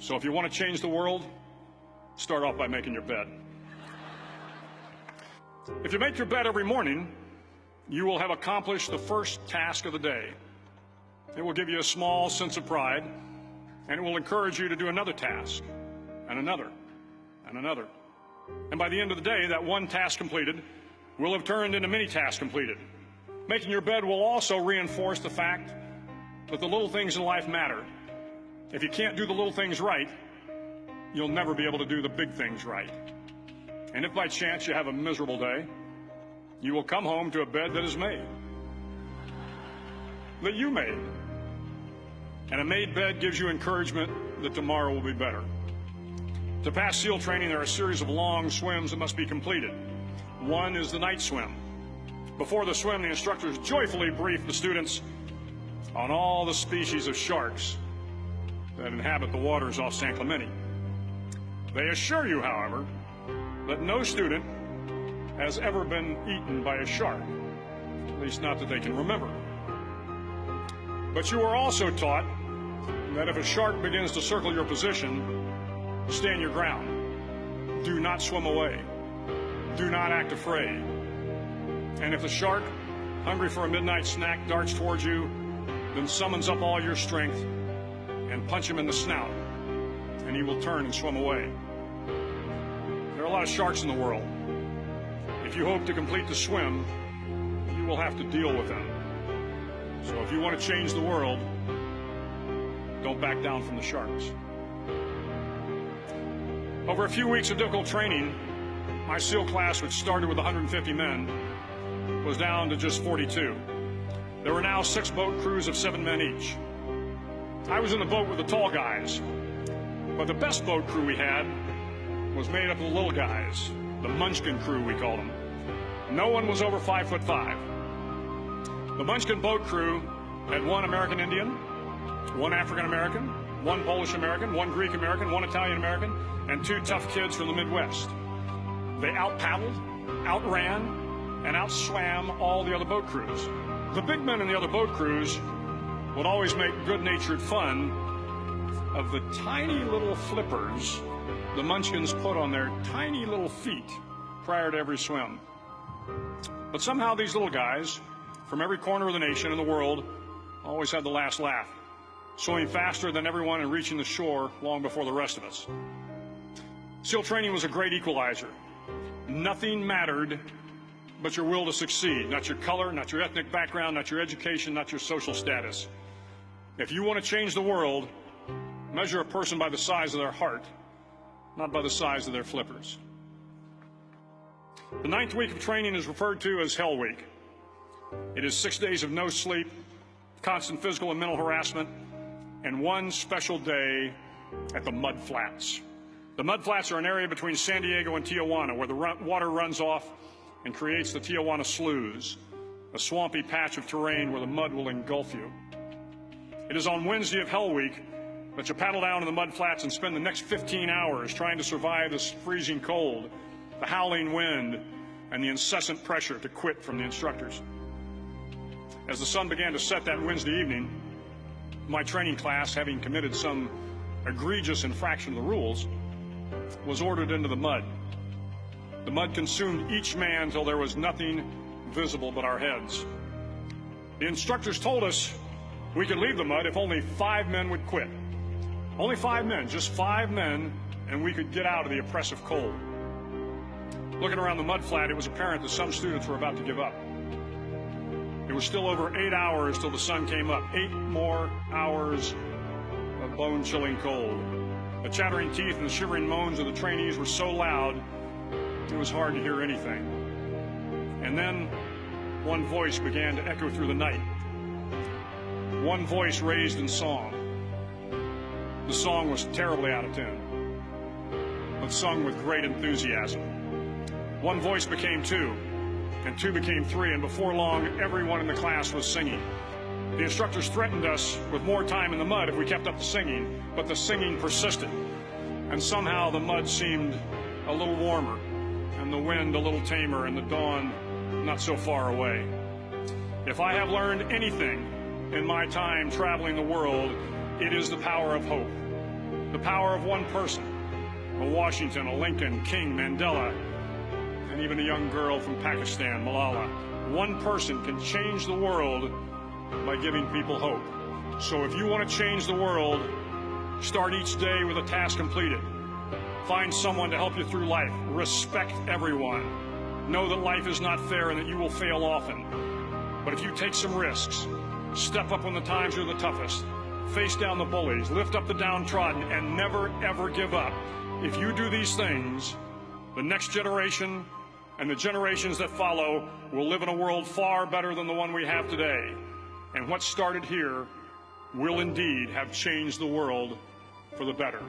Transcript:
So if you want to change the world, start off by making your bed. If you make your bed every morning, you will have accomplished the first task of the day. It will give you a small sense of pride, and it will encourage you to do another task, and another, and another. And by the end of the day, that one task completed will have turned into many tasks completed. Making your bed will also reinforce the fact that the little things in life matter. If you can't do the little things right, you'll never be able to do the big things right. And if by chance you have a miserable day, you will come home to a bed that is made, that you made. And a made bed gives you encouragement that tomorrow will be better. To pass SEAL training, there are a series of long swims that must be completed. One is the night swim. Before the swim, the instructors joyfully brief the students on all the species of sharks that inhabit the waters off San Clemente. They assure you, however, that no student has ever been eaten by a shark, at least not that they can remember. But you are also taught that if a shark begins to circle your position, stand your ground. Do not swim away. Do not act afraid. And if the shark, hungry for a midnight snack, darts towards you, then summons up all your strength and punch him in the snout, and he will turn and swim away. There are a lot of sharks in the world. If you hope to complete the swim, you will have to deal with them. So if you want to change the world, don't back down from the sharks. Over a few weeks of difficult training, my SEAL class, which started with 150 men, was down to just 42. There were now 6 boat crews of 7 men each. I was in the boat with the tall guys, but the best boat crew we had was made up of the little guys, the Munchkin crew, we called them. No one was over 5'5". The Munchkin boat crew had 1 American Indian, 1 African American, 1 Polish American, 1 Greek American, 1 Italian American, and 2 tough kids from the Midwest. They out-paddled, outran, and outswam all the other boat crews. The big men in the other boat crews would always make good-natured fun of the tiny little flippers the Munchkins put on their tiny little feet prior to every swim. But somehow these little guys from every corner of the nation and the world always had the last laugh, swimming faster than everyone and reaching the shore long before the rest of us. SEAL training was a great equalizer. Nothing mattered but your will to succeed, not your color, not your ethnic background, not your education, not your social status. If you want to change the world, measure a person by the size of their heart, not by the size of their flippers. The 9th week of training is referred to as Hell Week. It is 6 days of no sleep, constant physical and mental harassment, and 1 special day at the Mud Flats. The Mud Flats are an area between San Diego and Tijuana where the water runs off and creates the Tijuana Sloughs, a swampy patch of terrain where the mud will engulf you. It is on Wednesday of Hell Week that you paddle down to the Mud Flats and spend the next 15 hours trying to survive this freezing cold, the howling wind, and the incessant pressure to quit from the instructors. As the sun began to set that Wednesday evening, my training class, having committed some egregious infraction of the rules, was ordered into the mud. The mud consumed each man till there was nothing visible but our heads. The instructors told us we could leave the mud if only 5 men would quit. Only 5 men, just 5 men, and we could get out of the oppressive cold. Looking around the mud flat, it was apparent that some students were about to give up. It was still over 8 hours till the sun came up. 8 more hours of bone-chilling cold. The chattering teeth and the shivering moans of the trainees were so loud, it was hard to hear anything. And then one voice began to echo through the night. One voice raised in song. The song was terribly out of tune, but sung with great enthusiasm. One voice became 2, and 2 became 3, and before long, everyone in the class was singing. The instructors threatened us with more time in the mud if we kept up the singing, but the singing persisted, and somehow the mud seemed a little warmer, and the wind a little tamer, and the dawn not so far away. If I have learned anything in my time traveling the world, it is the power of hope. The power of one person, a Washington, a Lincoln, King, Mandela, and even a young girl from Pakistan, Malala. One person can change the world by giving people hope. So if you want to change the world, start each day with a task completed. Find someone to help you through life. Respect everyone. Know that life is not fair and that you will fail often. But if you take some risks, step up when the times are the toughest, face down the bullies, lift up the downtrodden, and never, ever give up. If you do these things, the next generation and the generations that follow will live in a world far better than the one we have today. And what started here will indeed have changed the world for the better.